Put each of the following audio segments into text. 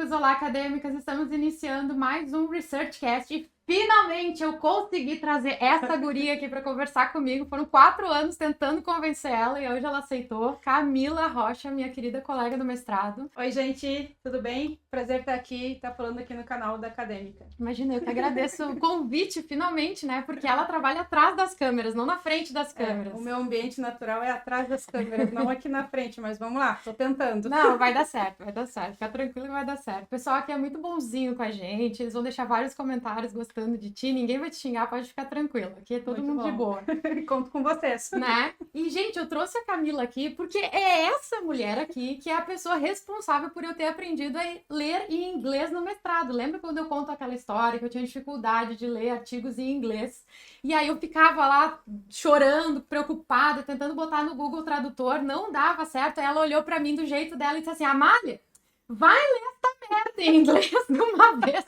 Olá, acadêmicas! Estamos iniciando mais um ResearchCast e finalmente eu consegui trazer essa guria aqui para conversar comigo. Foram 4 anos tentando convencer ela e hoje ela aceitou. Camila Rocha, minha querida colega do mestrado. Oi, gente, tudo bem? Prazer estar aqui, estar falando aqui no canal da Acadêmica. Imagina, eu que agradeço o convite finalmente, né? Porque ela trabalha atrás das câmeras, não na frente das câmeras. O meu ambiente natural é atrás das câmeras, não aqui na frente, mas vamos lá, tô tentando. Não, vai dar certo, vai dar certo. Fica tranquilo que vai dar certo. O pessoal aqui é muito bonzinho com a gente, eles vão deixar vários comentários gostando de ti, ninguém vai te xingar, pode ficar tranquilo. Aqui é todo Muito mundo bom. de boa. Conto com vocês. Né? E, gente, eu trouxe a Camila aqui porque é essa mulher aqui que é a pessoa responsável por eu ter aprendido a ler em inglês no mestrado. Lembra quando eu conto aquela história que eu tinha dificuldade de ler artigos em inglês? E aí eu ficava lá chorando, preocupada, tentando botar no Google Tradutor, não dava certo. Aí ela olhou pra mim do jeito dela e disse assim: Amália, vai ler essa merda em inglês de uma vez.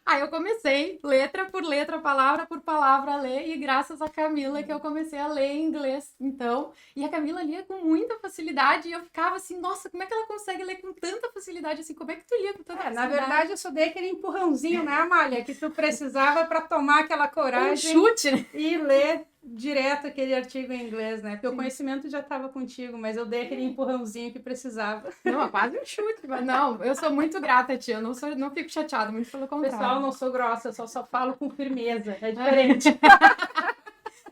Aí eu comecei, letra por letra, palavra por palavra, a ler, e graças a Camila que eu comecei a ler em inglês, então. E a Camila lia com muita facilidade, e eu ficava assim, nossa, como é que ela consegue ler com tanta facilidade, assim, como é que tu lia com tanta facilidade? Na verdade, eu só dei aquele empurrãozinho, né, Amália, que tu precisava para tomar aquela coragem. Um chute, né? E ler direto aquele artigo em inglês, né? Porque o conhecimento já estava contigo, mas eu dei aquele empurrãozinho que precisava. Não, é quase um chute, mas não, eu sou muito grata, tia, eu não fico chateada, muito pelo contrário. Pessoal, não sou grossa, eu só falo com firmeza, é diferente.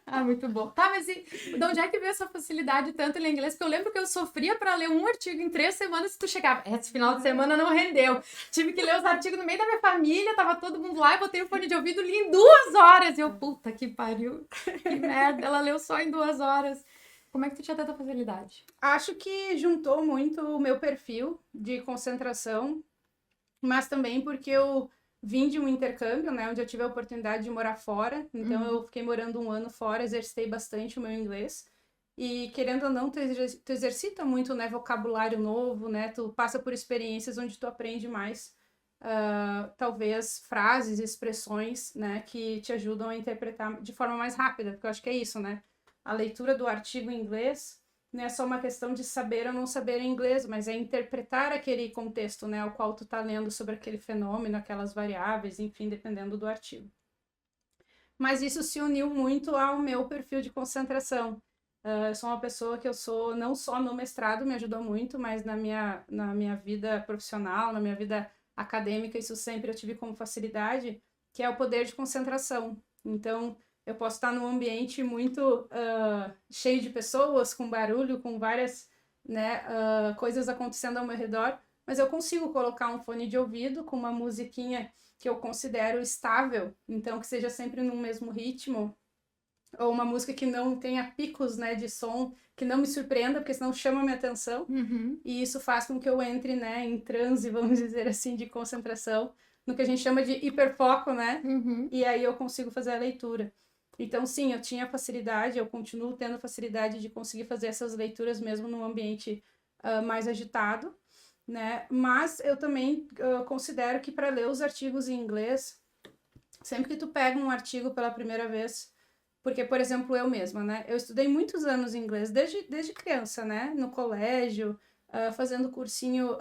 Ah, muito bom. Tá, mas e de onde é que veio essa facilidade tanto em inglês? Porque eu lembro que eu sofria para ler um artigo em 3 semanas e tu chegava, esse final de semana não rendeu. Tive que ler os artigos no meio da minha família, tava todo mundo lá, eu botei o fone de ouvido e li em 2 horas. E eu, puta que pariu, que merda, ela leu só em 2 horas. Como é que tu tinha tanta facilidade? Acho que juntou muito o meu perfil de concentração, mas também porque eu vim de um intercâmbio, né, onde eu tive a oportunidade de morar fora, então eu fiquei morando 1 ano fora, exercitei bastante o meu inglês, e querendo ou não, tu exercita muito, né, vocabulário novo, né, tu passa por experiências onde tu aprende mais, talvez, frases, expressões, né, que te ajudam a interpretar de forma mais rápida, porque eu acho que é isso, né, a leitura do artigo em inglês não é só uma questão de saber ou não saber inglês, mas é interpretar aquele contexto, né, ao qual tu tá lendo sobre aquele fenômeno, aquelas variáveis, enfim, dependendo do artigo. Mas isso se uniu muito ao meu perfil de concentração. Eu sou uma pessoa que eu sou, não só no mestrado me ajudou muito, mas na minha vida profissional, na minha vida acadêmica, isso sempre eu tive como facilidade, que é o poder de concentração. Então, eu posso estar num ambiente muito cheio de pessoas, com barulho, com várias, né, coisas acontecendo ao meu redor, mas eu consigo colocar um fone de ouvido com uma musiquinha que eu considero estável, então que seja sempre no mesmo ritmo, ou uma música que não tenha picos, né, de som, que não me surpreenda, porque senão chama minha atenção, e isso faz com que eu entre, né, em transe, vamos dizer assim, de concentração, no que a gente chama de hiperfoco, né, e aí eu consigo fazer a leitura. Então, sim, eu tinha facilidade, eu continuo tendo facilidade de conseguir fazer essas leituras mesmo num ambiente mais agitado, né? Mas eu também considero que para ler os artigos em inglês, sempre que tu pega um artigo pela primeira vez, porque, por exemplo, eu mesma, né? Eu estudei muitos anos inglês, desde criança, né? No colégio, fazendo cursinho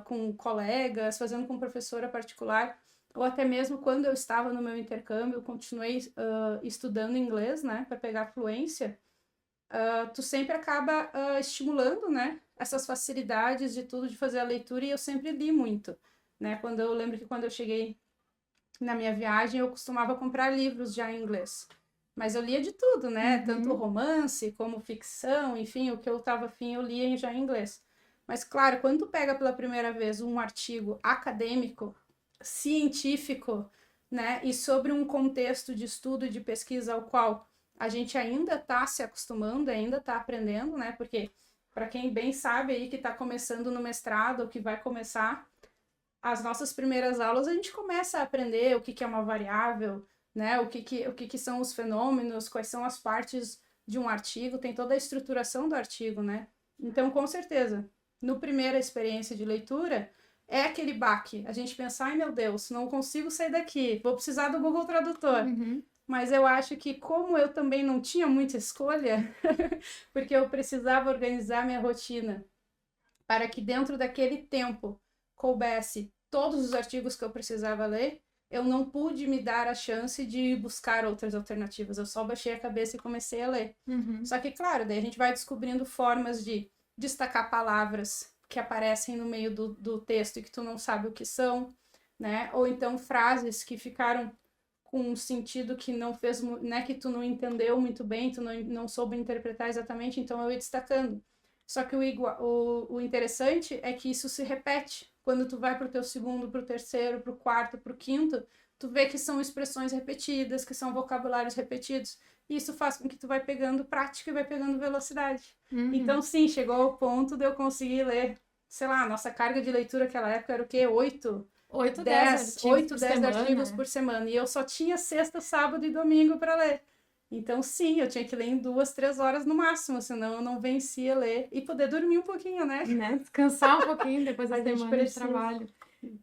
com colegas, fazendo com professora particular, ou até mesmo quando eu estava no meu intercâmbio, eu continuei estudando inglês, né, para pegar fluência, tu sempre acaba estimulando, né, essas facilidades de tudo, de fazer a leitura, e eu sempre li muito, né, eu lembro que quando eu cheguei na minha viagem, eu costumava comprar livros já em inglês, mas eu lia de tudo, né, tanto romance como ficção, enfim, o que eu estava afim eu lia já em inglês. Mas, claro, quando tu pega pela primeira vez um artigo acadêmico, científico, né, e sobre um contexto de estudo e de pesquisa ao qual a gente ainda está se acostumando, ainda está aprendendo, né, porque para quem bem sabe aí que está começando no mestrado ou que vai começar, as nossas primeiras aulas a gente começa a aprender o que é uma variável, né, o que são os fenômenos, quais são as partes de um artigo, tem toda a estruturação do artigo, né, então com certeza, no primeira experiência de leitura, é aquele baque, a gente pensa, ai meu Deus, não consigo sair daqui, vou precisar do Google Tradutor. mas eu acho que como eu também não tinha muita escolha, porque eu precisava organizar minha rotina para que dentro daquele tempo coubesse todos os artigos que eu precisava ler, eu não pude me dar a chance de buscar outras alternativas. Eu só baixei a cabeça e comecei a ler. Só que, claro, daí a gente vai descobrindo formas de destacar palavras que aparecem no meio do texto e que tu não sabe o que são, né? Ou então frases que ficaram com um sentido que não fez, né, que tu não entendeu muito bem, tu não soube interpretar exatamente, então eu ia destacando. Só que o interessante é que isso se repete. Quando tu vai pro teu segundo, pro terceiro, pro quarto, pro quinto, tu vê que são expressões repetidas, que são vocabulários repetidos. E isso faz com que tu vai pegando prática e vai pegando velocidade. Então, sim, chegou ao ponto de eu conseguir ler, sei lá, nossa carga de leitura naquela época era o quê? 10 artigos por semana. E eu só tinha sexta, sábado e domingo para ler. Então, sim, eu tinha que ler em 2, 3 horas no máximo, senão eu não vencia ler e poder dormir um pouquinho, né? Descansar um pouquinho depois da A gente semana de precisa. trabalho.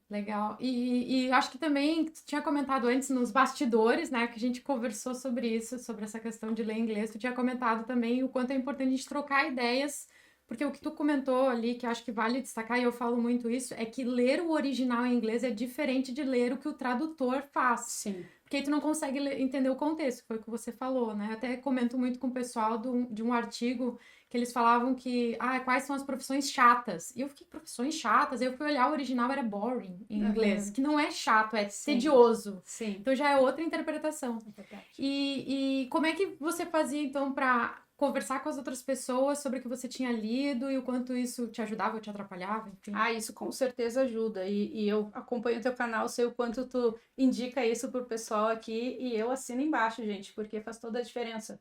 Legal. E acho que também tu tinha comentado antes nos bastidores, né, que a gente conversou sobre isso, sobre essa questão de ler inglês. Tu tinha comentado também o quanto é importante a gente trocar ideias, porque o que tu comentou ali, que eu acho que vale destacar, e eu falo muito isso, é que ler o original em inglês é diferente de ler o que o tradutor faz. Sim. Porque aí tu não consegue entender o contexto, foi o que você falou, né? Eu até comento muito com o pessoal de um artigo que eles falavam que, quais são as profissões chatas? E eu fiquei, profissões chatas? Aí eu fui olhar, o original era boring em inglês, que não é chato, é tedioso. Sim. Então já é outra interpretação. É verdade. E como é que você fazia, então, para conversar com as outras pessoas sobre o que você tinha lido e o quanto isso te ajudava ou te atrapalhava, enfim? Isso com certeza ajuda. E eu acompanho o teu canal, sei o quanto tu indica isso pro pessoal aqui e eu assino embaixo, gente, porque faz toda a diferença.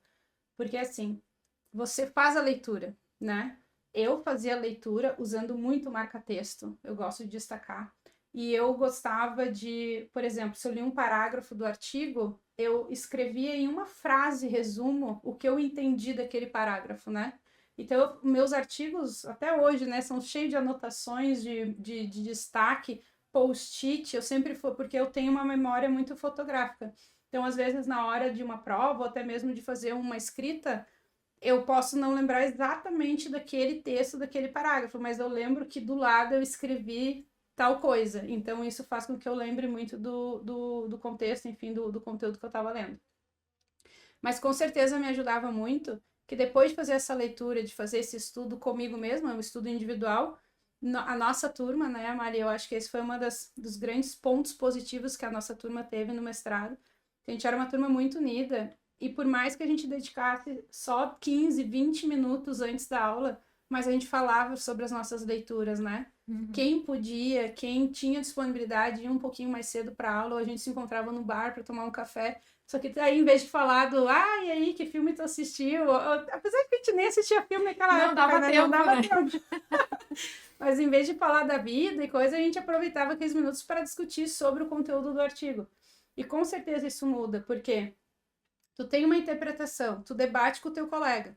Porque assim, você faz a leitura, né? Eu fazia a leitura usando muito marca-texto, eu gosto de destacar. E eu gostava de, por exemplo, se eu li um parágrafo do artigo, eu escrevia em uma frase, resumo, o que eu entendi daquele parágrafo, né? Então, meus artigos, até hoje, né, são cheios de anotações, de destaque, post-it, eu sempre for, porque eu tenho uma memória muito fotográfica. Então, às vezes, na hora de uma prova, ou até mesmo de fazer uma escrita, eu posso não lembrar exatamente daquele texto, daquele parágrafo, mas eu lembro que do lado eu escrevi tal coisa. Então, isso faz com que eu lembre muito do contexto, enfim, do conteúdo que eu estava lendo. Mas com certeza me ajudava muito que depois de fazer essa leitura, de fazer esse estudo comigo mesma, um estudo individual, a nossa turma, né, Maria, eu acho que esse foi uma dos grandes pontos positivos que a nossa turma teve no mestrado. A gente era uma turma muito unida e por mais que a gente dedicasse só 15, 20 minutos antes da aula, mas a gente falava sobre as nossas leituras, né? Quem podia, quem tinha disponibilidade, ia um pouquinho mais cedo para aula, ou a gente se encontrava no bar para tomar um café. Só que aí, em vez de falar do, e aí, que filme tu assistiu? Apesar de que a gente nem assistia filme naquela época, dava né? tempo, Não dava né? tempo. Mas em vez de falar da vida e coisa, a gente aproveitava aqueles minutos para discutir sobre o conteúdo do artigo. E com certeza isso muda, porque tu tem uma interpretação, tu debate com o teu colega,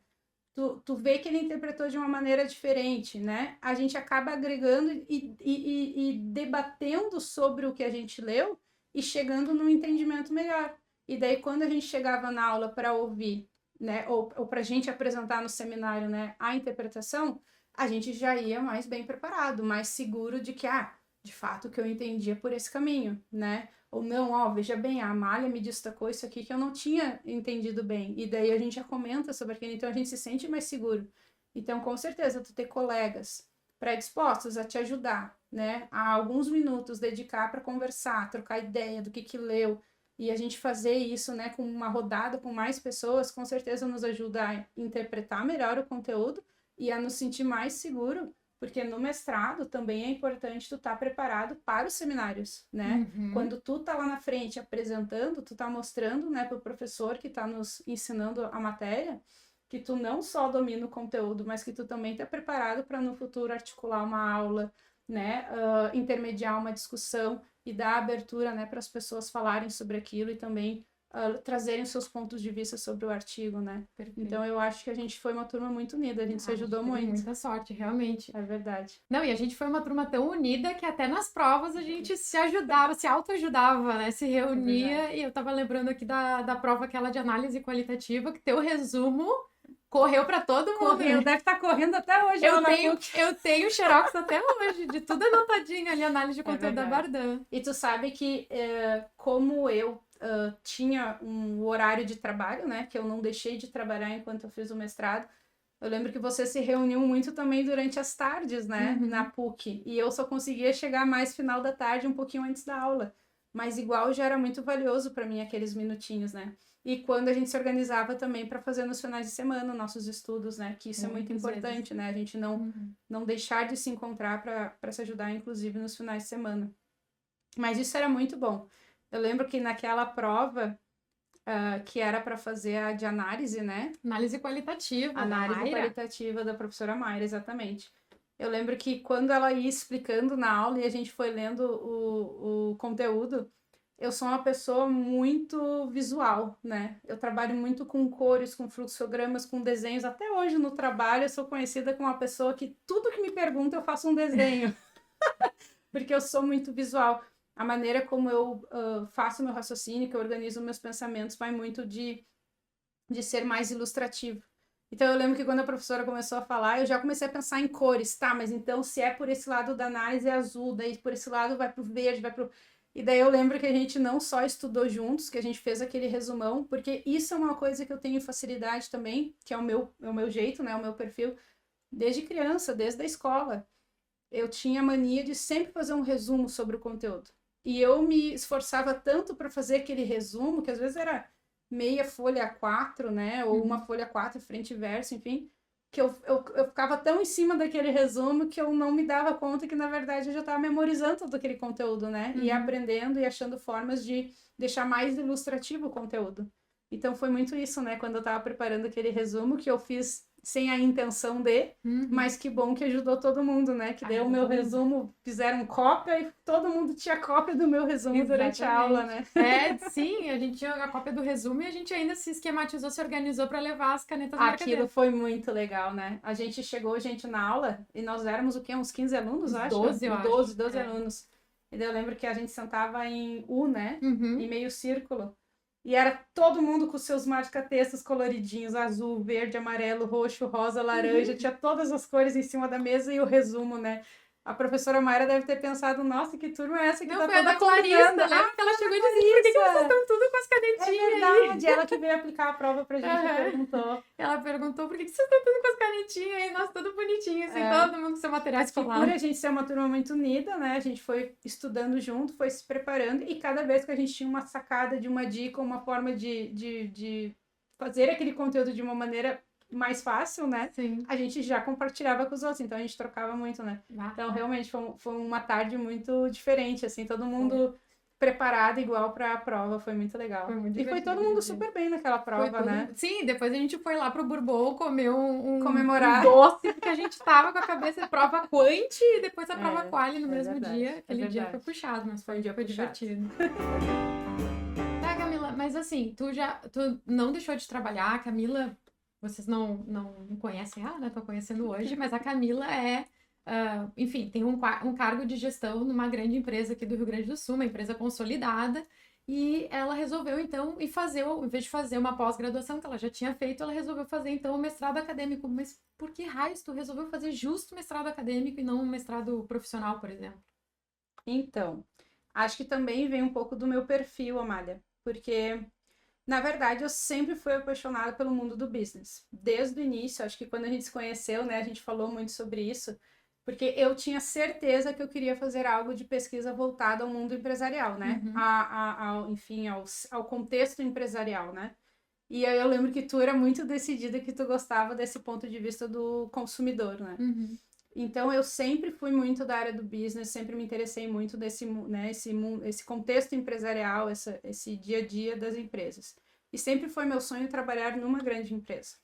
tu vê que ele interpretou de uma maneira diferente, né? A gente acaba agregando e debatendo sobre o que a gente leu e chegando num entendimento melhor. E daí, quando a gente chegava na aula para ouvir, né, ou para a gente apresentar no seminário, né, a interpretação, a gente já ia mais bem preparado, mais seguro de que, de fato, o que eu entendi é por esse caminho, né? Ou não, veja bem, a Amália me destacou isso aqui que eu não tinha entendido bem. E daí a gente já comenta sobre aquilo, então a gente se sente mais seguro. Então, com certeza, tu ter colegas predispostos a te ajudar, né? A alguns minutos dedicar para conversar, trocar ideia do que leu, e a gente fazer isso, né, com uma rodada com mais pessoas, com certeza nos ajuda a interpretar melhor o conteúdo e a nos sentir mais seguro, porque no mestrado também é importante tu estar preparado para os seminários, né? Quando tu tá lá na frente apresentando, tu tá mostrando, né, para o professor que tá nos ensinando a matéria, que tu não só domina o conteúdo, mas que tu também tá preparado para no futuro articular uma aula, né, intermediar uma discussão e dar abertura, né, para as pessoas falarem sobre aquilo e também trazerem seus pontos de vista sobre o artigo, né? Perfeito. Então eu acho que a gente foi uma turma muito unida, a gente se ajudou teve muito. Muita sorte, realmente. É verdade. Não, e a gente foi uma turma tão unida que até nas provas a gente se ajudava, se autoajudava, né? Se reunia. E eu tava lembrando aqui da prova aquela de análise qualitativa, que teu resumo correu pra todo mundo. Correu, Né? deve estar correndo até hoje. Eu tenho xerox até hoje, de tudo anotadinho ali, análise de conteúdo da Bardan. E tu sabe que como eu tinha um horário de trabalho, né? Que eu não deixei de trabalhar enquanto eu fiz o mestrado. Eu lembro que você se reuniu muito também durante as tardes, né? Na PUC. E eu só conseguia chegar mais final da tarde, um pouquinho antes da aula. Mas igual já era muito valioso para mim aqueles minutinhos, né? E quando a gente se organizava também para fazer nos finais de semana nossos estudos, né? Que isso é muito importante, né? A gente não deixar de se encontrar para se ajudar, inclusive, nos finais de semana. Mas isso era muito bom. Eu lembro que naquela prova que era para fazer a de análise, né? Análise qualitativa. Análise qualitativa da professora Mayra, exatamente. Eu lembro que quando ela ia explicando na aula e a gente foi lendo o conteúdo, eu sou uma pessoa muito visual, né? Eu trabalho muito com cores, com fluxogramas, com desenhos. Até hoje no trabalho eu sou conhecida como uma pessoa que tudo que me pergunta eu faço um desenho. Porque eu sou muito visual. A maneira como eu faço meu raciocínio, que eu organizo meus pensamentos, vai muito de ser mais ilustrativo. Então eu lembro que quando a professora começou a falar, eu já comecei a pensar em cores, tá? Mas então se é por esse lado da análise é azul, daí por esse lado vai pro verde, vai pro... E daí eu lembro que a gente não só estudou juntos, que a gente fez aquele resumão, porque isso é uma coisa que eu tenho facilidade também, que é o meu jeito, né? O meu perfil, desde criança, desde a escola. Eu tinha mania de sempre fazer um resumo sobre o conteúdo. E eu me esforçava tanto para fazer aquele resumo, que às vezes era meia folha A4, né? Ou uma folha A4, frente e verso, enfim. Que eu ficava tão em cima daquele resumo que eu não me dava conta que, na verdade, eu já estava memorizando todo aquele conteúdo, né? E aprendendo e achando formas de deixar mais ilustrativo o conteúdo. Então, foi muito isso, né? Quando eu estava preparando aquele resumo, que eu fiz sem a intenção de, mas que bom que ajudou todo mundo, né? Que deu o meu resumo, fizeram cópia e todo mundo tinha cópia do meu resumo durante a aula, né? Sim, a gente tinha a cópia do resumo e a gente ainda se esquematizou, se organizou para levar as canetas marcadoras. Aquilo foi muito legal, né? A gente chegou, na aula, e nós éramos o quê? Uns 15 alunos, acho? 12, eu acho. 12 alunos. E daí eu lembro que a gente sentava em U, né? Em meio círculo. E era todo mundo com seus marca-textos coloridinhos, azul, verde, amarelo, roxo, rosa, laranja, tinha todas as cores em cima da mesa e o resumo, né? A professora Mayra deve ter pensado, nossa, que turma é essa que tá toda Clarissa, lembra que ela chegou e disse, por que vocês estão tudo com as canetinhas aí? É verdade, ela que veio aplicar a prova pra gente perguntou. Ela perguntou, por que vocês estão tudo com as canetinhas aí? Nós tudo bonitinho, assim, todo mundo com seu material escolar. Por a gente ser uma turma muito unida, né, a gente foi estudando junto, foi se preparando, e cada vez que a gente tinha uma sacada de uma dica, uma forma de fazer aquele conteúdo de uma maneira mais fácil, né? Sim. A gente já compartilhava com os outros, então a gente trocava muito, né? Então, realmente, foi uma tarde muito diferente, assim, todo mundo preparado igual para a prova, foi muito legal. E foi todo mundo super bem naquela prova, né? Sim, depois a gente foi lá pro Bourbon comer comemorar um doce, porque a gente tava com a cabeça de prova quant e depois a prova quali no mesmo dia. Aquele dia foi puxado, mas foi divertido. Tá, Camila, mas assim, tu não deixou de trabalhar, a Camila... Vocês não conhecem ela, né? Tô conhecendo hoje, mas a Camila enfim, tem um cargo de gestão numa grande empresa aqui do Rio Grande do Sul, uma empresa consolidada, e ela resolveu, então, em vez de fazer uma pós-graduação que ela já tinha feito, ela resolveu fazer, então, um mestrado acadêmico. Mas por que raios tu resolveu fazer justo mestrado acadêmico e não um mestrado profissional, por exemplo? Então, acho que também vem um pouco do meu perfil, Amália, porque... Na verdade, eu sempre fui apaixonada pelo mundo do business. Desde o início, acho que quando a gente se conheceu, né, a gente falou muito sobre isso, porque eu tinha certeza que eu queria fazer algo de pesquisa voltado ao mundo empresarial, né? Enfim, ao contexto empresarial, né? E aí eu lembro que tu era muito decidida, que tu gostava desse ponto de vista do consumidor, né? Então, eu sempre fui muito da área do business, sempre me interessei muito desse, né, esse contexto empresarial, esse dia a dia das empresas. E sempre foi meu sonho trabalhar numa grande empresa.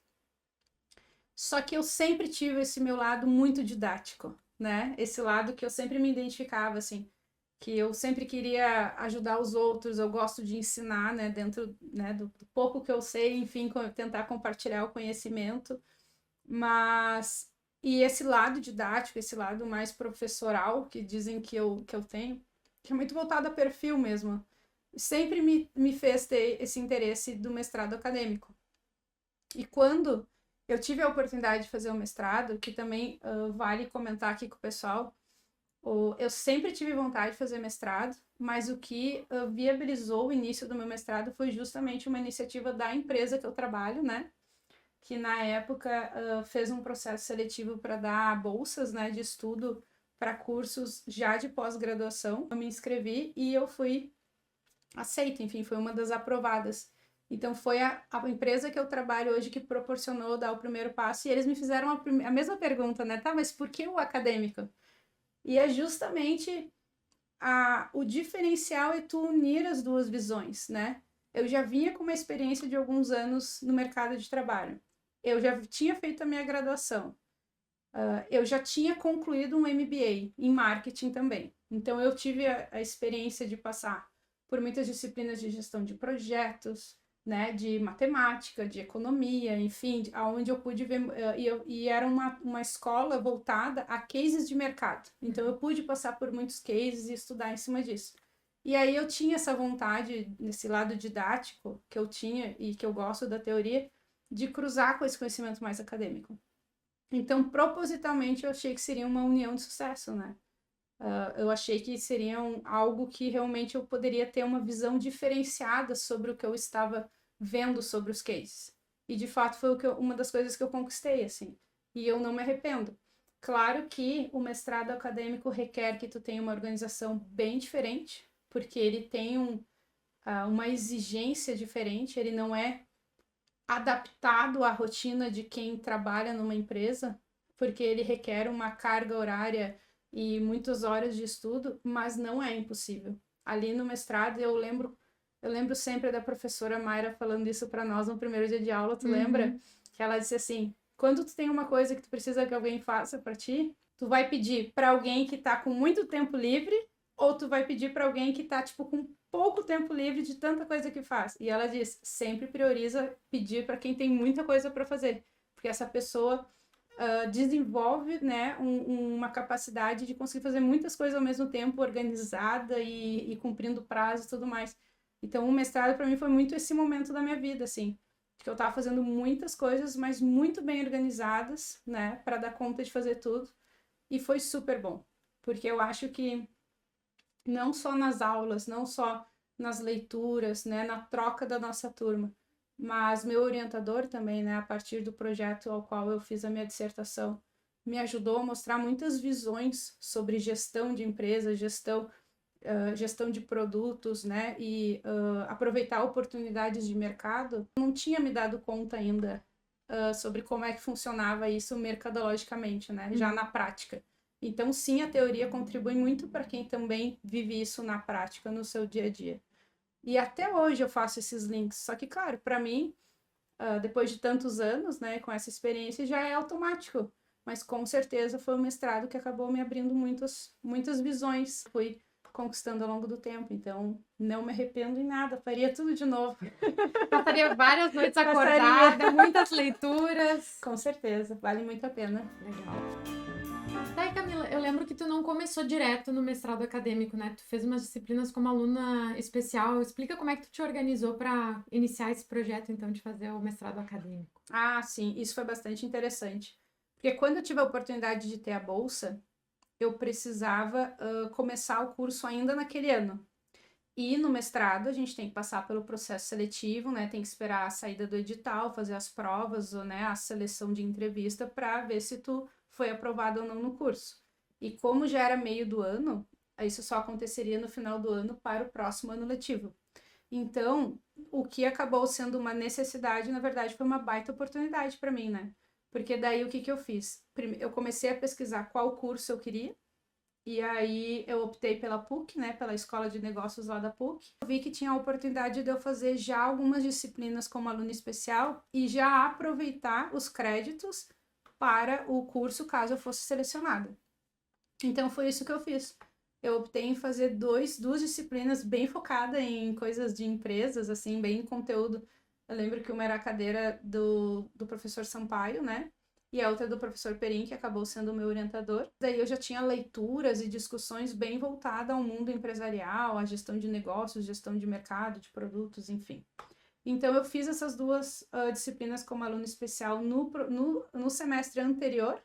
Só que eu sempre tive esse meu lado muito didático, né? Esse lado que eu sempre me identificava, assim. que eu sempre queria ajudar os outros, eu gosto de ensinar, né, dentro, né, do pouco que eu sei, enfim, tentar compartilhar o conhecimento, mas, e esse lado didático, esse lado mais professoral, que dizem que eu tenho, que é muito voltado a perfil mesmo, sempre me fez ter esse interesse do mestrado acadêmico. E quando eu tive a oportunidade de fazer o mestrado, que também vale comentar aqui com o pessoal, eu sempre tive vontade de fazer mestrado, mas o que viabilizou o início do meu mestrado foi justamente uma iniciativa da empresa que eu trabalho, né? Que na época fez um processo seletivo para dar bolsas, né, de estudo para cursos já de pós-graduação. Eu me inscrevi e eu fui aceita, enfim, foi uma das aprovadas. Então foi a empresa que eu trabalho hoje que proporcionou dar o primeiro passo e eles me fizeram a mesma pergunta, né? Tá, mas por que o acadêmico? E é justamente o diferencial é tu unir as duas visões, né? Eu já vinha com uma experiência de alguns anos no mercado de trabalho. Eu já tinha feito a minha graduação. Eu já tinha concluído um MBA em marketing também. Então, eu tive a experiência de passar por muitas disciplinas de gestão de projetos, né, de matemática, de economia, enfim, onde eu pude ver, e era uma escola voltada a cases de mercado. Então, eu pude passar por muitos cases e estudar em cima disso. E aí eu tinha essa vontade, nesse lado didático que eu tinha e que eu gosto da teoria, de cruzar com esse conhecimento mais acadêmico. Então, propositalmente, eu achei que seria uma união de sucesso, né? Eu achei que seria algo que realmente eu poderia ter uma visão diferenciada sobre o que eu estava vendo sobre os cases. E, de fato, foi uma das coisas que eu conquistei, assim. E eu não me arrependo. Claro que o mestrado acadêmico requer que tu tenha uma organização bem diferente, porque ele tem uma exigência diferente, ele não é adaptado à rotina de quem trabalha numa empresa, porque ele requer uma carga horária e muitas horas de estudo, mas não é impossível. Ali no mestrado, eu lembro sempre da professora Mayra falando isso para nós no primeiro dia de aula, tu lembra? Que ela disse assim: quando tu tem uma coisa que tu precisa que alguém faça para ti, tu vai pedir para alguém que tá com muito tempo livre, ou tu vai pedir para alguém que tá tipo com pouco tempo livre de tanta coisa que faz. E ela diz: sempre prioriza pedir para quem tem muita coisa para fazer, porque essa pessoa desenvolve, né, uma capacidade de conseguir fazer muitas coisas ao mesmo tempo, organizada e cumprindo prazo e tudo mais. Então, o mestrado para mim foi muito esse momento da minha vida, assim, que eu estava fazendo muitas coisas, mas muito bem organizadas, né, para dar conta de fazer tudo. E foi super bom, porque eu acho que não só nas aulas, não só nas leituras, né, na troca da nossa turma, mas meu orientador também, né, a partir do projeto ao qual eu fiz a minha dissertação, me ajudou a mostrar muitas visões sobre gestão de empresa, gestão de produtos, né, e aproveitar oportunidades de mercado. Não tinha me dado conta ainda sobre como é que funcionava isso mercadologicamente, né, já na prática. Então, sim, a teoria contribui muito para quem também vive isso na prática, no seu dia a dia. E até hoje eu faço esses links. Só que, claro, para mim, depois de tantos anos, né, com essa experiência, já é automático. Mas com certeza foi um mestrado que acabou me abrindo muitas visões. Fui conquistando ao longo do tempo. Então, não me arrependo em nada. Faria tudo de novo. Passaria várias noites acordada, muitas leituras. Com certeza, vale muito a pena. Legal. Daí, Camila, eu lembro que tu não começou direto no mestrado acadêmico, né? Tu fez umas disciplinas como aluna especial. Explica como é que tu te organizou para iniciar esse projeto, então, de fazer o mestrado acadêmico. Ah, sim, isso foi bastante interessante. Porque quando eu tive a oportunidade de ter a bolsa, eu precisava começar o curso ainda naquele ano. E no mestrado a gente tem que passar pelo processo seletivo, né? Tem que esperar a saída do edital, fazer as provas, ou, né, a seleção de entrevista para ver se tu foi aprovado ou não no curso. E como já era meio do ano, isso só aconteceria no final do ano para o próximo ano letivo. Então, o que acabou sendo uma necessidade, na verdade, foi uma baita oportunidade para mim, né? Porque daí o que eu fiz? Eu comecei a pesquisar qual curso eu queria, e aí eu optei pela PUC, né, pela Escola de Negócios lá da PUC. Eu vi que tinha a oportunidade de eu fazer já algumas disciplinas como aluna especial e já aproveitar os créditos para o curso caso eu fosse selecionada. Então foi isso que eu fiz. eu optei em fazer duas disciplinas bem focadas em coisas de empresas, assim, bem em conteúdo. Eu lembro que uma era a cadeira do professor Sampaio, né? E a outra do professor Perim, que acabou sendo o meu orientador. Daí eu já tinha leituras e discussões bem voltadas ao mundo empresarial, à gestão de negócios, gestão de mercado, de produtos, enfim. Então, eu fiz essas duas disciplinas como aluno especial no semestre anterior,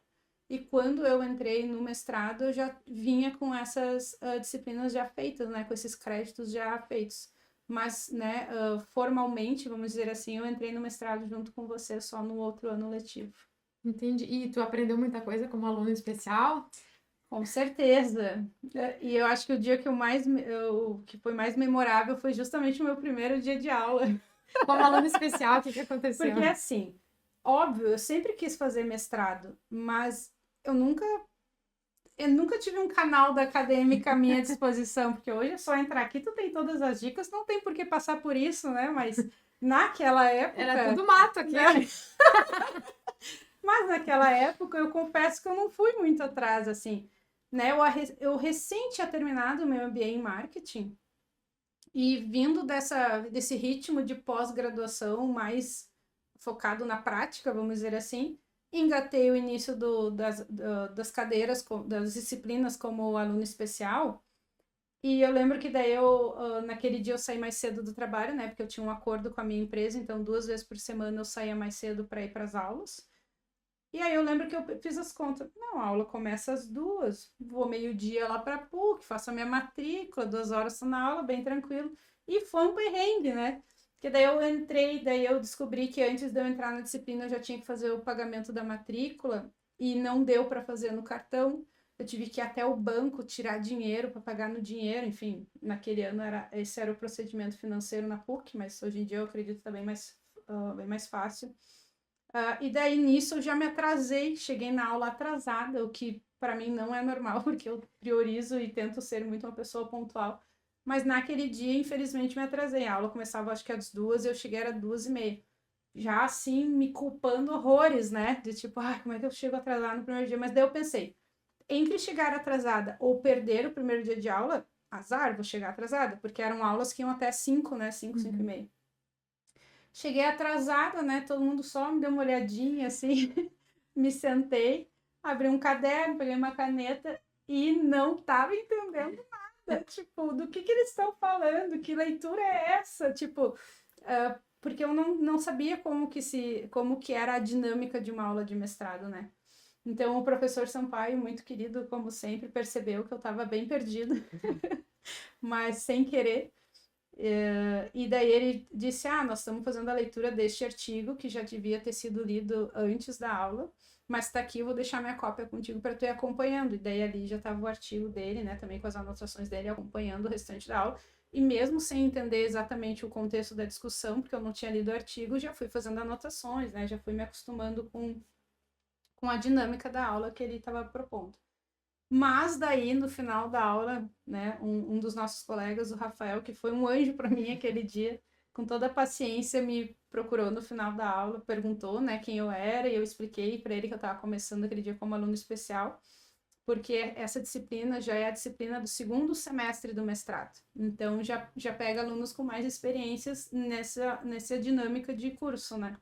e quando eu entrei no mestrado, eu já vinha com essas disciplinas já feitas, né, com esses créditos já feitos. Mas, né, formalmente, vamos dizer assim, eu entrei no mestrado junto com você só no outro ano letivo. Entendi. E tu aprendeu muita coisa como aluno especial? Com certeza. E eu acho que o dia que foi mais memorável foi justamente o meu primeiro dia de aula. Como aluno especial, o que aconteceu? Porque assim, óbvio, eu sempre quis fazer mestrado, mas eu nunca tive um canal da acadêmica à minha disposição, porque hoje é só entrar aqui, tu tem todas as dicas, não tem por que passar por isso, né? Mas naquela época... Era tudo mato aqui. Né? Mas naquela época, eu confesso que eu não fui muito atrás, assim, né? Eu recém tinha terminado o meu MBA em marketing, e vindo desse ritmo de pós-graduação mais focado na prática, vamos dizer assim, engatei o início das cadeiras, das disciplinas como aluno especial. E eu lembro que daí naquele dia eu saí mais cedo do trabalho, né? Porque eu tinha um acordo com a minha empresa, então 2 vezes por semana eu saía mais cedo para ir para as aulas. E aí eu lembro que eu fiz as contas. Não, a aula começa às 2, vou meio-dia lá para a PUC, faço a minha matrícula, 2 horas estou na aula, bem tranquilo. E foi um perrengue, né? Porque daí eu entrei, daí eu descobri que antes de eu entrar na disciplina eu já tinha que fazer o pagamento da matrícula e não deu para fazer no cartão. Eu tive que ir até o banco tirar dinheiro para pagar no dinheiro, enfim, naquele ano esse era o procedimento financeiro na PUC, mas hoje em dia eu acredito que está bem mais fácil. E daí nisso eu já me atrasei, cheguei na aula atrasada, o que para mim não é normal, porque eu priorizo e tento ser muito uma pessoa pontual. Mas naquele dia, infelizmente, me atrasei. A aula começava acho que às 2, eu cheguei às 2:30. Já assim, me culpando horrores, né? De tipo, como é que eu chego atrasada no primeiro dia? Mas daí eu pensei, entre chegar atrasada ou perder o primeiro dia de aula, azar, vou chegar atrasada, porque eram aulas que iam até 5, né? 5, 5:30. Cheguei atrasada, né? Todo mundo só me deu uma olhadinha, assim, me sentei, abri um caderno, peguei uma caneta e não tava entendendo nada, tipo, do que eles estão falando, que leitura é essa, tipo, porque eu não sabia como que era a dinâmica de uma aula de mestrado, né? Então, o professor Sampaio, muito querido, como sempre, percebeu que eu estava bem perdida, mas sem querer. E daí ele disse, nós estamos fazendo a leitura deste artigo, que já devia ter sido lido antes da aula, mas está aqui, eu vou deixar minha cópia contigo para tu ir acompanhando. E daí ali já estava o artigo dele, né, também com as anotações dele, acompanhando o restante da aula. E mesmo sem entender exatamente o contexto da discussão, porque eu não tinha lido o artigo, já fui fazendo anotações, né, já fui me acostumando com a dinâmica da aula que ele estava propondo. Mas daí, no final da aula, né, um dos nossos colegas, o Rafael, que foi um anjo para mim aquele dia, com toda a paciência, me procurou no final da aula, perguntou, né, quem eu era, e eu expliquei para ele que eu estava começando aquele dia como aluno especial, porque essa disciplina já é a disciplina do segundo semestre do mestrado. Então, já pega alunos com mais experiências nessa dinâmica de curso, né?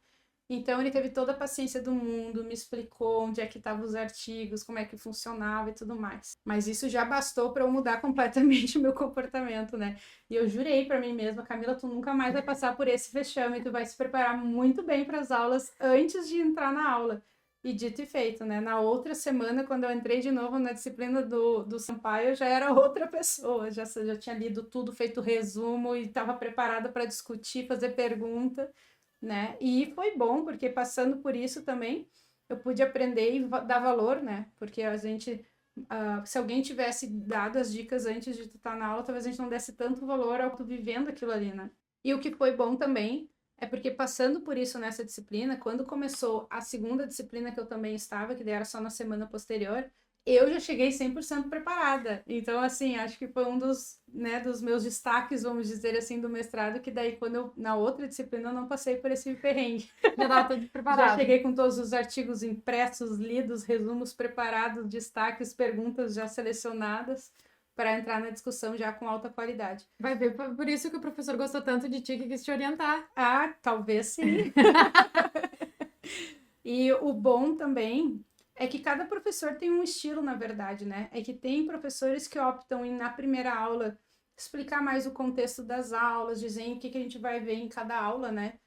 Então ele teve toda a paciência do mundo, me explicou onde é que estavam os artigos, como é que funcionava e tudo mais. Mas isso já bastou para eu mudar completamente o meu comportamento, né? E eu jurei para mim mesma, Camila, tu nunca mais vai passar por esse vexame, tu vai se preparar muito bem para as aulas antes de entrar na aula. E dito e feito, né? Na outra semana, quando eu entrei de novo na disciplina do Sampaio, eu já era outra pessoa, já tinha lido tudo, feito resumo e estava preparada para discutir, fazer pergunta, né? E foi bom, porque passando por isso também, eu pude aprender e dar valor, né? Porque a gente, se alguém tivesse dado as dicas antes de tu estar na aula, talvez a gente não desse tanto valor ao tu vivendo aquilo ali, né? E o que foi bom também é porque passando por isso nessa disciplina, quando começou a segunda disciplina que eu também estava, que daí era só na semana posterior, eu já cheguei 100% preparada. Então, assim, acho que foi um dos meus destaques, vamos dizer assim, do mestrado, que daí na outra disciplina, eu não passei por esse perrengue. Já estava tudo preparado. Já cheguei com todos os artigos impressos, lidos, resumos preparados, destaques, perguntas já selecionadas, para entrar na discussão já com alta qualidade. Vai ver, por isso que o professor gostou tanto de ti que quis te orientar. Ah, talvez sim. E o bom também é que cada professor tem um estilo, na verdade, né? É que tem professores que optam em, na primeira aula, explicar mais o contexto das aulas, dizem o que a gente vai ver em cada aula, né?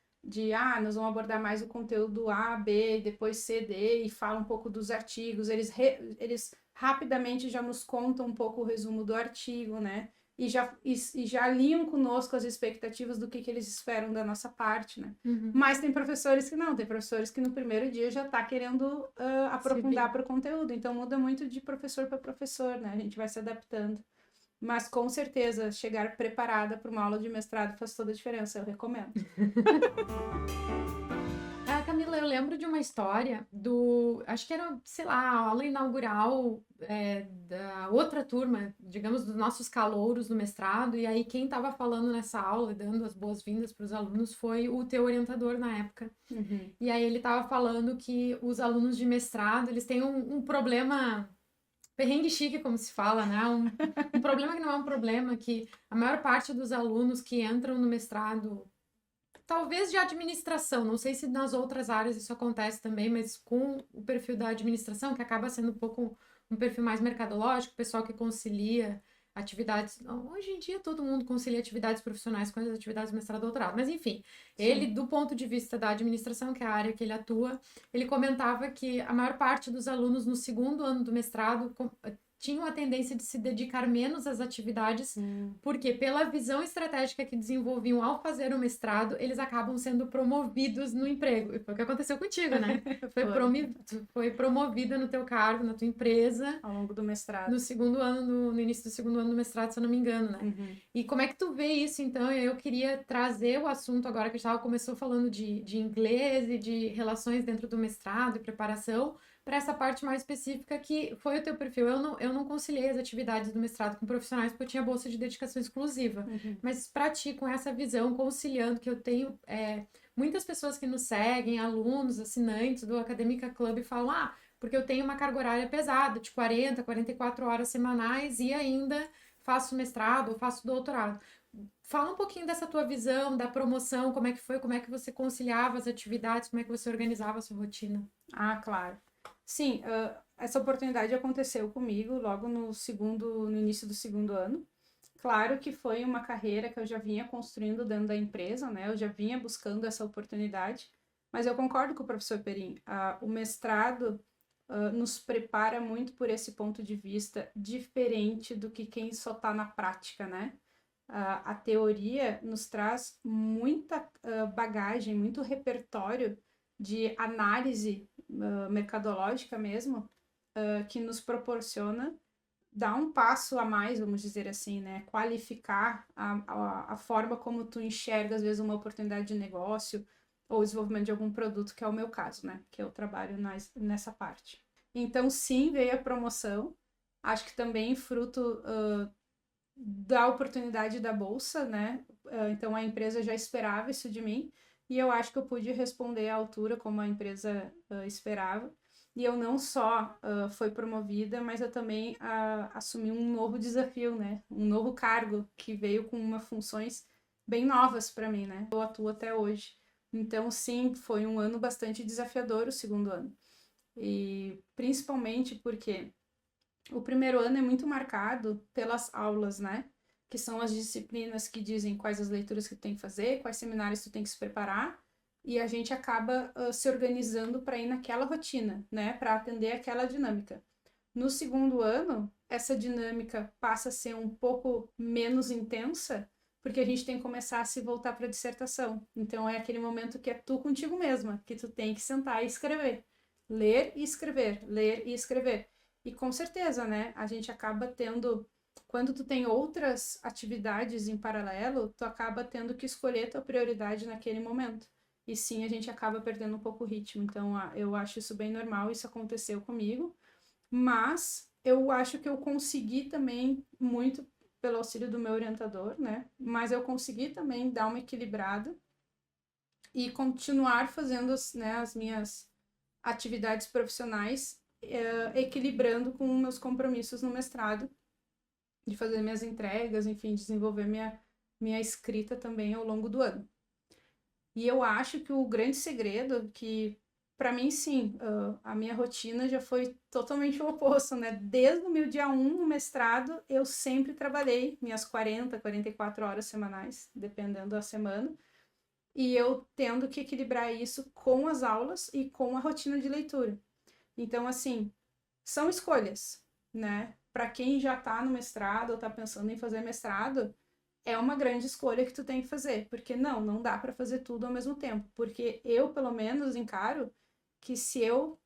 Nós vamos abordar mais o conteúdo A, B, depois C, D, e fala um pouco dos artigos. Eles rapidamente já nos contam um pouco o resumo do artigo, né? E já alinham conosco as expectativas do que eles esperam da nossa parte, né? Uhum. Mas tem professores que não, tem professores que no primeiro dia já tá querendo aprofundar para o conteúdo, então muda muito de professor para professor, né? A gente vai se adaptando. Mas com certeza, chegar preparada para uma aula de mestrado faz toda a diferença, eu recomendo. Camila, eu lembro de uma história acho que era, sei lá, a aula inaugural da outra turma, digamos, dos nossos calouros do mestrado, e aí quem estava falando nessa aula e dando as boas-vindas para os alunos foi o teu orientador na época. Uhum. E aí ele estava falando que os alunos de mestrado, eles têm um problema perrengue chique, como se fala, né? Um problema que não é um problema, que a maior parte dos alunos que entram no mestrado, talvez de administração, não sei se nas outras áreas isso acontece também, mas com o perfil da administração, que acaba sendo um pouco um perfil mais mercadológico, pessoal que concilia atividades. Hoje em dia todo mundo concilia atividades profissionais com as atividades de mestrado e doutorado, mas enfim, ele, do ponto de vista da administração, que é a área que ele atua, ele comentava que a maior parte dos alunos no segundo ano do mestrado tinham a tendência de se dedicar menos às atividades, porque pela visão estratégica que desenvolviam ao fazer o mestrado, eles acabam sendo promovidos no emprego. E foi o que aconteceu contigo, né? Foi promovida no teu cargo, na tua empresa. Ao longo do mestrado. No segundo ano, no início do segundo ano do mestrado, se eu não me engano, né? Uhum. E como é que tu vê isso, então? Eu queria trazer o assunto agora que a gente começou falando de inglês e de relações dentro do mestrado e preparação, para essa parte mais específica que foi o teu perfil. Eu não conciliei as atividades do mestrado com profissionais porque eu tinha bolsa de dedicação exclusiva. Uhum. Mas para ti, com essa visão, conciliando, que eu tenho muitas pessoas que nos seguem, alunos, assinantes do Acadêmica Club, falam, porque eu tenho uma carga horária pesada, de 40, 44 horas semanais e ainda faço mestrado ou faço doutorado. Fala um pouquinho dessa tua visão, da promoção, como é que foi, como é que você conciliava as atividades, como é que você organizava a sua rotina. Claro. Sim, essa oportunidade aconteceu comigo logo no início do segundo ano. Claro que foi uma carreira que eu já vinha construindo dentro da empresa, né? Eu já vinha buscando essa oportunidade, mas eu concordo com o professor Perim. O mestrado nos prepara muito por esse ponto de vista diferente do que quem só está na prática, né? A teoria nos traz muita bagagem, muito repertório de análise mercadológica mesmo, que nos proporciona dar um passo a mais, vamos dizer assim, né? Qualificar a forma como tu enxerga, às vezes, uma oportunidade de negócio ou desenvolvimento de algum produto, que é o meu caso, né? Que eu trabalho nessa parte. Então, sim, veio a promoção. Acho que também fruto da oportunidade da bolsa, né? Então, a empresa já esperava isso de mim. E eu acho que eu pude responder à altura como a empresa esperava. E eu não só fui promovida, mas eu também assumi um novo desafio, né? Um novo cargo que veio com umas funções bem novas para mim, né? Eu atuo até hoje. Então, sim, foi um ano bastante desafiador o segundo ano. E principalmente porque o primeiro ano é muito marcado pelas aulas, né? Que são as disciplinas que dizem quais as leituras que tu tem que fazer, quais seminários tu tem que se preparar, e a gente acaba se organizando para ir naquela rotina, né, para atender aquela dinâmica. No segundo ano, essa dinâmica passa a ser um pouco menos intensa, porque a gente tem que começar a se voltar para a dissertação. Então é aquele momento que é tu contigo mesma, que tu tem que sentar e escrever. Ler e escrever, ler e escrever. E com certeza, né, a gente acaba tendo, quando tu tem outras atividades em paralelo, tu acaba tendo que escolher tua prioridade naquele momento. E sim, a gente acaba perdendo um pouco o ritmo. Então, eu acho isso bem normal, isso aconteceu comigo. Mas eu acho que eu consegui também, muito pelo auxílio do meu orientador, né? Mas eu consegui também dar uma equilibrada e continuar fazendo as minhas atividades profissionais, equilibrando com meus compromissos no mestrado. de fazer minhas entregas, enfim, desenvolver minha escrita também ao longo do ano. E eu acho que o grande segredo, que para mim, sim, a minha rotina já foi totalmente o oposto, né? Desde o meu dia 1 no mestrado, eu sempre trabalhei minhas 40, 44 horas semanais, dependendo da semana, e eu tendo que equilibrar isso com as aulas e com a rotina de leitura. Então, assim, são escolhas, né? Para quem já está no mestrado ou está pensando em fazer mestrado, é uma grande escolha que tu tem que fazer, porque não dá para fazer tudo ao mesmo tempo, porque eu, pelo menos, encaro que se eu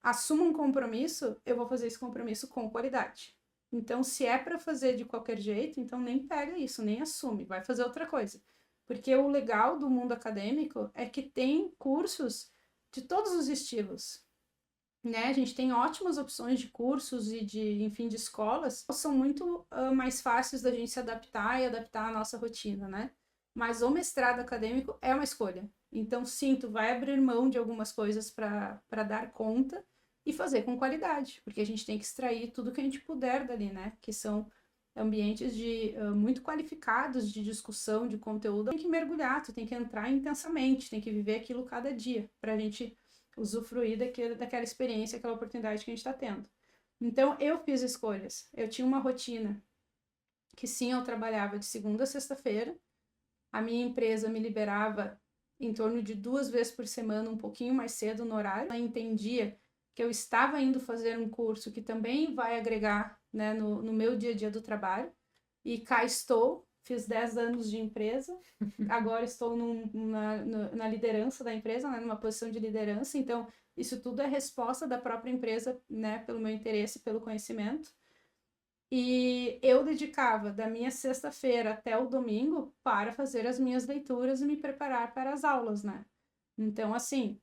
assumo um compromisso, eu vou fazer esse compromisso com qualidade. Então, se é para fazer de qualquer jeito, então nem pega isso, nem assume, vai fazer outra coisa. Porque o legal do mundo acadêmico é que tem cursos de todos os estilos, né? A gente tem ótimas opções de cursos e enfim, de escolas, são muito mais fáceis da gente se adaptar e adaptar a nossa rotina, né? Mas o mestrado acadêmico é uma escolha. Então, sim, tu vai abrir mão de algumas coisas para dar conta e fazer com qualidade, porque a gente tem que extrair tudo que a gente puder dali, né? Que são ambientes muito qualificados de discussão, de conteúdo. Tem que mergulhar, tu tem que entrar intensamente, tem que viver aquilo cada dia, para a gente usufruir daquela experiência, aquela oportunidade que a gente está tendo. Então, eu fiz escolhas. Eu tinha uma rotina que, sim, eu trabalhava de segunda a sexta-feira. A minha empresa me liberava em torno de 2 vezes por semana, um pouquinho mais cedo no horário. Ela entendia que eu estava indo fazer um curso que também vai agregar, né, no meu dia a dia do trabalho. E cá estou, fiz 10 anos de empresa, agora estou na liderança da empresa, né, numa posição de liderança, então isso tudo é resposta da própria empresa, né, pelo meu interesse, pelo conhecimento. E eu dedicava da minha sexta-feira até o domingo para fazer as minhas leituras e me preparar para as aulas, né? Então, assim,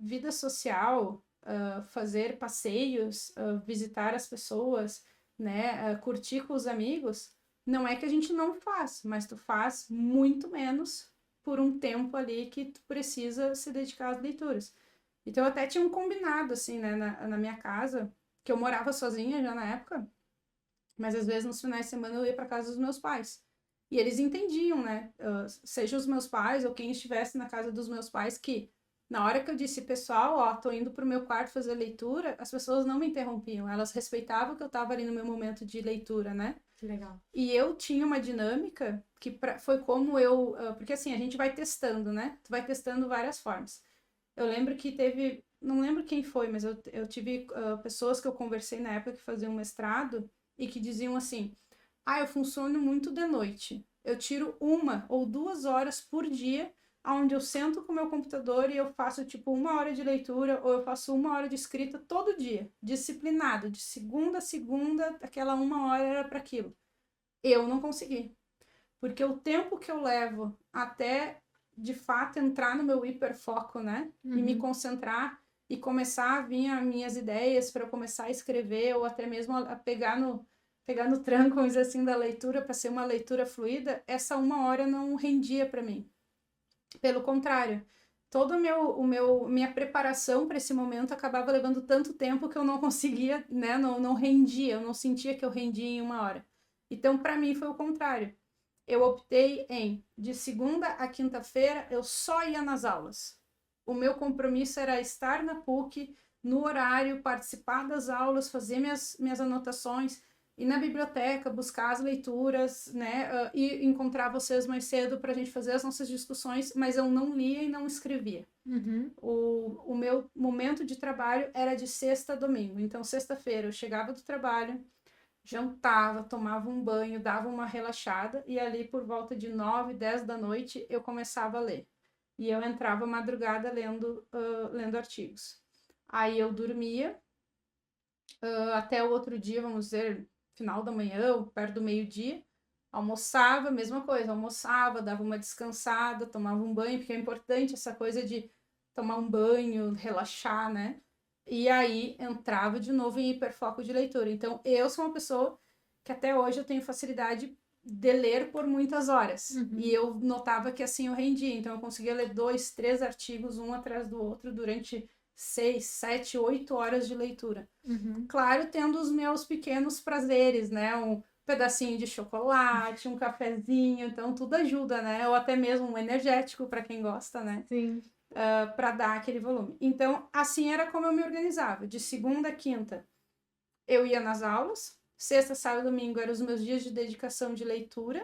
vida social, fazer passeios, visitar as pessoas, né, curtir com os amigos, não é que a gente não faz, mas tu faz muito menos por um tempo ali que tu precisa se dedicar às leituras. Então, eu até tinha um combinado, assim, né, na minha casa, que eu morava sozinha já na época, mas às vezes nos finais de semana eu ia para casa dos meus pais. E eles entendiam, né? Seja os meus pais ou quem estivesse na casa dos meus pais, que na hora que eu disse, pessoal, ó, tô indo pro meu quarto fazer leitura, as pessoas não me interrompiam. Elas respeitavam que eu tava ali no meu momento de leitura, né? Que legal. E eu tinha uma dinâmica que foi como eu... porque assim, a gente vai testando, né? Tu vai testando várias formas. Eu lembro que teve... Não lembro quem foi, mas eu tive pessoas que eu conversei na época que faziam mestrado e que diziam assim, eu funciono muito de noite. Eu tiro 1 ou 2 horas por dia, onde eu sento com o meu computador e eu faço tipo 1 hora de leitura ou eu faço 1 hora de escrita todo dia, disciplinado, de segunda a segunda, aquela 1 hora era para aquilo. Eu não consegui, porque o tempo que eu levo até de fato entrar no meu hiperfoco, né, e me concentrar e começar a vir as minhas ideias para eu começar a escrever ou até mesmo a pegar no tranco, vamos dizer assim, da leitura para ser uma leitura fluida, essa 1 hora não rendia para mim. Pelo contrário, toda minha preparação para esse momento acabava levando tanto tempo que eu não conseguia, né, não rendia, eu não sentia que eu rendia em 1 hora. Então, para mim foi o contrário. Eu optei de segunda a quinta-feira, eu só ia nas aulas. O meu compromisso era estar na PUC, no horário, participar das aulas, fazer minhas anotações, ir na biblioteca, buscar as leituras, né, e encontrar vocês mais cedo para a gente fazer as nossas discussões, mas eu não lia e não escrevia. O meu momento de trabalho era de sexta a domingo. Então, sexta-feira eu chegava do trabalho, jantava, tomava um banho, dava uma relaxada e ali por volta de 9, 10 da noite eu começava a ler. E eu entrava madrugada lendo artigos. Aí eu dormia até o outro dia, vamos dizer, final da manhã ou perto do meio-dia, almoçava, mesma coisa, almoçava, dava uma descansada, tomava um banho, porque é importante essa coisa de tomar um banho, relaxar, né? E aí entrava de novo em hiperfoco de leitura. Então, eu sou uma pessoa que até hoje eu tenho facilidade de ler por muitas horas. E eu notava que assim eu rendia. Então, eu conseguia ler 2, 3 artigos, um atrás do outro, durante 6, 7, 8 horas de leitura. Claro, tendo os meus pequenos prazeres, né? pedacinho de chocolate, um cafezinho, então tudo ajuda, né? Ou até mesmo um energético para quem gosta, né? Sim. Para dar aquele volume. Então, assim era como eu me organizava. De segunda a quinta, eu ia nas aulas. Sexta, sábado e domingo eram os meus dias de dedicação de leitura.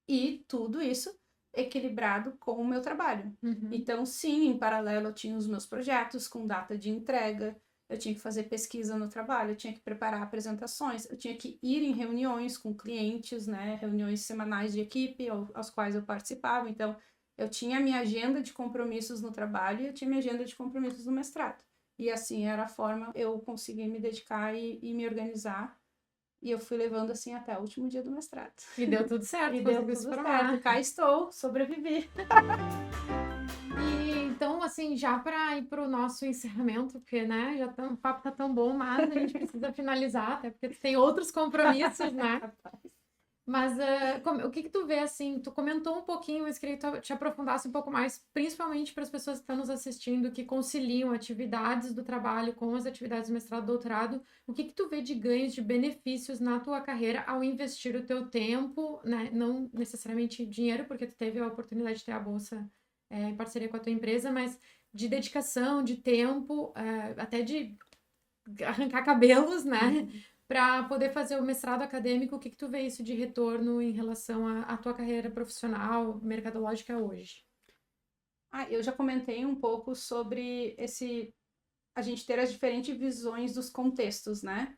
E tudo isso equilibrado com o meu trabalho. Uhum. Então, sim, em paralelo eu tinha os meus projetos com data de entrega, eu tinha que fazer pesquisa no trabalho, eu tinha que preparar apresentações, eu tinha que ir em reuniões com clientes, né, reuniões semanais de equipe, aos quais eu participava. Então, eu tinha a minha agenda de compromissos no trabalho e eu tinha minha agenda de compromissos no mestrado. E assim era a forma eu consegui me dedicar e me organizar. E eu fui levando assim até o último dia do mestrado. E deu tudo certo, E deu conseguiu se tudo formar. certo. Cá estou, sobrevivi. E então, assim, já para ir para o nosso encerramento, porque, né, o papo tá tão bom, mas a gente precisa finalizar, até porque tu tem outros compromissos, né? Mas o que tu vê, assim, tu comentou um pouquinho, mas queria que tu te aprofundasse um pouco mais, principalmente para as pessoas que estão nos assistindo, que conciliam atividades do trabalho com as atividades do mestrado e doutorado. O que tu vê de ganhos, de benefícios na tua carreira ao investir o teu tempo, né? Não necessariamente dinheiro, porque tu teve a oportunidade de ter a bolsa em parceria com a tua empresa, mas de dedicação, de tempo, até de arrancar cabelos, né? Para poder fazer o mestrado acadêmico, o que tu vê isso de retorno em relação à tua carreira profissional, mercadológica hoje? Eu já comentei um pouco sobre a gente ter as diferentes visões dos contextos, né?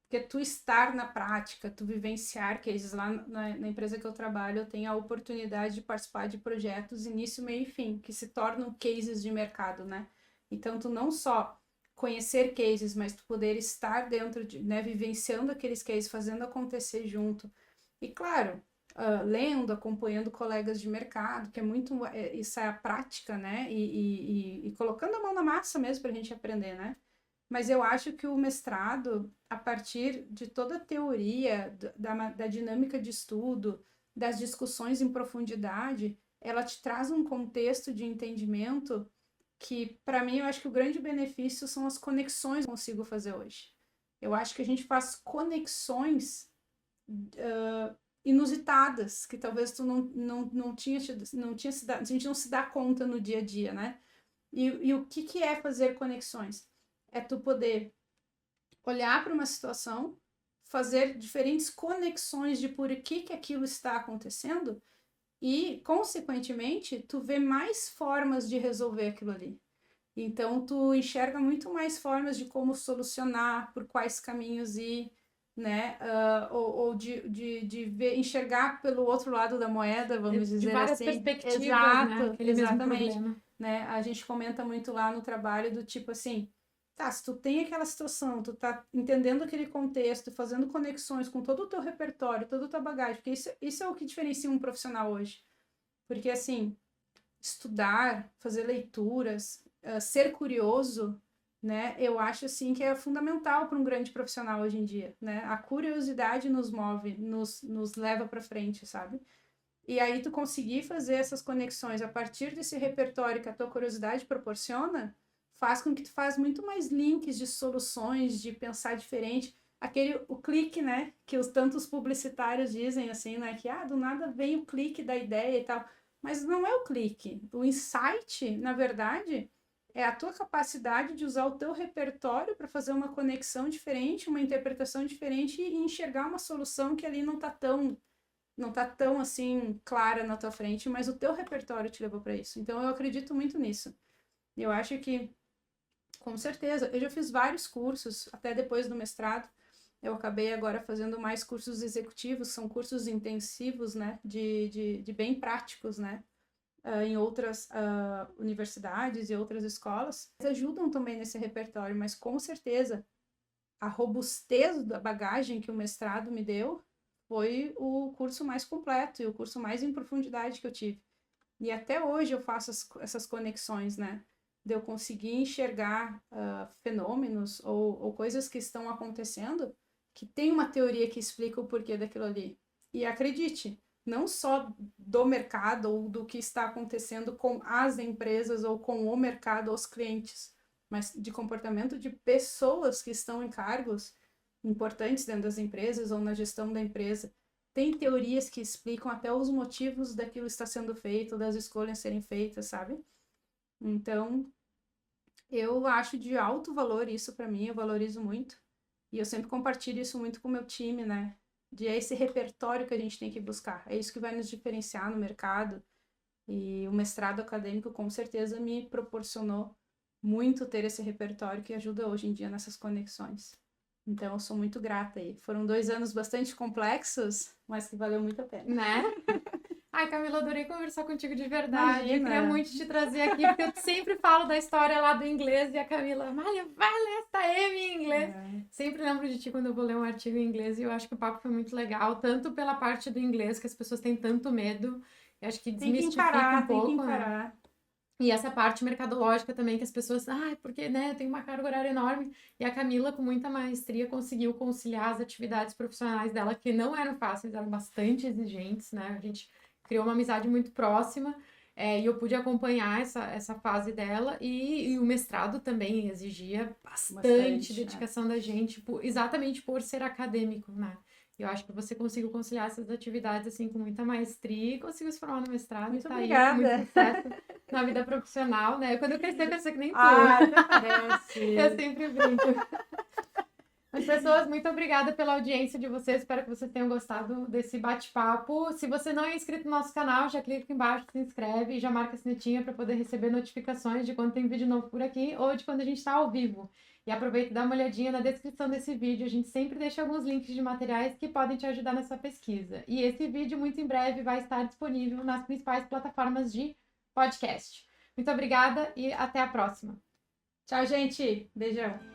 Porque tu estar na prática, tu vivenciar cases lá na empresa que eu trabalho, eu tenho a oportunidade de participar de projetos início, meio e fim, que se tornam cases de mercado, né? Então, tu não só conhecer cases, mas tu poder estar dentro de, né, vivenciando aqueles cases, fazendo acontecer junto. E claro, lendo, acompanhando colegas de mercado, que é muito, isso é a prática, né? E colocando a mão na massa mesmo para a gente aprender, né? Mas eu acho que o mestrado, a partir de toda a teoria, da dinâmica de estudo, das discussões em profundidade, ela te traz um contexto de entendimento que, para mim, eu acho que o grande benefício são as conexões que eu consigo fazer hoje. Eu acho que a gente faz conexões inusitadas, que talvez tu não tinha se dado, a gente não se dá conta no dia a dia, né? E o que é fazer conexões? É tu poder olhar para uma situação, fazer diferentes conexões de por que aquilo está acontecendo e, consequentemente, tu vê mais formas de resolver aquilo ali. Então, tu enxerga muito mais formas de como solucionar, por quais caminhos ir, né? Ou de ver, enxergar pelo outro lado da moeda, vamos dizer assim. De várias perspectivas, Exato, né? Aquele mesmo exatamente. problema. Né? A gente comenta muito lá no trabalho do tipo assim, tá, se tu tem aquela situação, tu tá entendendo aquele contexto, fazendo conexões com todo o teu repertório, toda a tua bagagem, porque isso é o que diferencia um profissional hoje. Porque, assim, estudar, fazer leituras, ser curioso, né? Eu acho, assim, que é fundamental para um grande profissional hoje em dia, né? A curiosidade nos move, nos leva para frente, sabe? E aí tu conseguir fazer essas conexões a partir desse repertório que a tua curiosidade proporciona, faz com que tu faz muito mais links de soluções, de pensar diferente. O clique, né, que os tantos publicitários dizem assim, né, que do nada vem o clique da ideia e tal. Mas não é o clique. O insight, na verdade, é a tua capacidade de usar o teu repertório para fazer uma conexão diferente, uma interpretação diferente e enxergar uma solução que ali não tá tão assim clara na tua frente, mas o teu repertório te levou para isso. Então eu acredito muito nisso. Eu acho que, com certeza, eu já fiz vários cursos, até depois do mestrado. Eu acabei agora fazendo mais cursos executivos, são cursos intensivos, né, de bem práticos, né, em outras universidades e outras escolas. Eles ajudam também nesse repertório, mas com certeza a robustez da bagagem que o mestrado me deu foi o curso mais completo e o curso mais em profundidade que eu tive. E até hoje eu faço essas conexões, né? De eu conseguir enxergar fenômenos ou coisas que estão acontecendo que tem uma teoria que explica o porquê daquilo ali. E acredite, não só do mercado ou do que está acontecendo com as empresas ou com o mercado, os clientes, mas de comportamento de pessoas que estão em cargos importantes dentro das empresas ou na gestão da empresa, tem teorias que explicam até os motivos daquilo estar sendo feito, das escolhas serem feitas, sabe? Então, eu acho de alto valor isso para mim, eu valorizo muito. E eu sempre compartilho isso muito com o meu time, né? De esse repertório que a gente tem que buscar. É isso que vai nos diferenciar no mercado. E o mestrado acadêmico, com certeza, me proporcionou muito ter esse repertório que ajuda hoje em dia nessas conexões. Então, eu sou muito grata aí. Foram 2 anos bastante complexos, mas que valeu muito a pena. Né? Ai, Camila, adorei conversar contigo de verdade. Imagina. Eu queria muito te trazer aqui, porque eu sempre falo da história lá do inglês e a Camila, Malha, vai ler essa M em inglês. Sempre lembro de ti quando eu vou ler um artigo em inglês e eu acho que o papo foi muito legal, tanto pela parte do inglês, que as pessoas têm tanto medo, eu acho que desmistifica um pouco, tem que encarar. Né? E essa parte mercadológica também, que as pessoas, porque, né, tem uma carga horária enorme. E a Camila, com muita maestria, conseguiu conciliar as atividades profissionais dela, que não eram fáceis, eram bastante exigentes, né? A gente criou uma amizade muito próxima, e eu pude acompanhar essa fase dela. E o mestrado também exigia bastante dedicação da gente, exatamente por ser acadêmico, né? Eu acho que você conseguiu conciliar essas atividades assim com muita maestria e conseguiu se formar no mestrado. Muito e tá obrigada. aí com muito sucesso na vida profissional, né? Quando eu crescer, eu quero ser que nem tu. Parece. Eu sempre brinco. Mas, pessoas, muito obrigada pela audiência de vocês. Espero que vocês tenham gostado desse bate-papo. Se você não é inscrito no nosso canal, já clica aqui embaixo, se inscreve e já marca a sinetinha para poder receber notificações de quando tem vídeo novo por aqui ou de quando a gente está ao vivo. E aproveita e dá uma olhadinha na descrição desse vídeo. A gente sempre deixa alguns links de materiais que podem te ajudar nessa pesquisa. E esse vídeo, muito em breve, vai estar disponível nas principais plataformas de podcast. Muito obrigada e até a próxima. Tchau, gente. Beijão.